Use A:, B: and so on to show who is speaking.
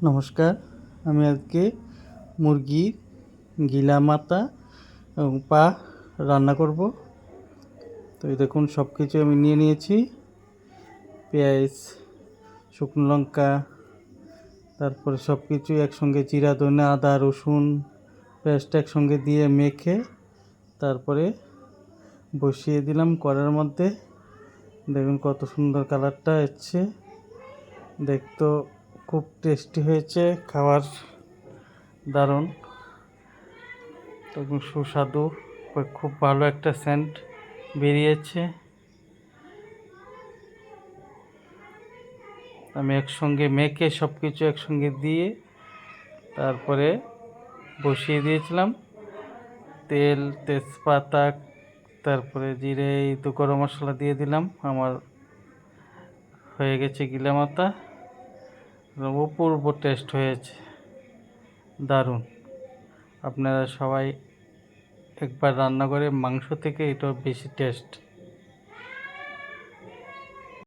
A: নমস্কার। আমি আজকে মুরগির গিলা মাথা এবং পা রান্না করব। তো এই দেখুন সব কিছু আমি নিয়ে নিয়েছি। পেঁয়াজ, শুকনো লঙ্কা, তারপরে সব কিছু একসঙ্গে জিরা, ধনে, আদা, রসুন পেস্ট একসঙ্গে দিয়ে মেখে তারপরে বসিয়ে দিলাম কড়াইয়ের মধ্যে। দেখুন কত সুন্দর কালারটা এসছে, দেখতেও খুব টেস্টি হয়েছে, খাওয়ার দারুণ এবং সুস্বাদু, খুব ভালো একটা সেন্ট বেরিয়েছে। আমি একসঙ্গে মেখে সব কিছু একসঙ্গে দিয়ে তারপরে বসিয়ে দিয়েছিলাম। তেল, তেজপাতা, তারপরে জিরে, এই তো গরম মশলা দিয়ে দিলাম। আমার হয়ে গেছে গিলা মাথা, অপূর্ব টেস্ট হয়েছে, দারুণ। আপনারা সবাই একবার রান্না করে, মাংস থেকে এটা বেশি টেস্ট।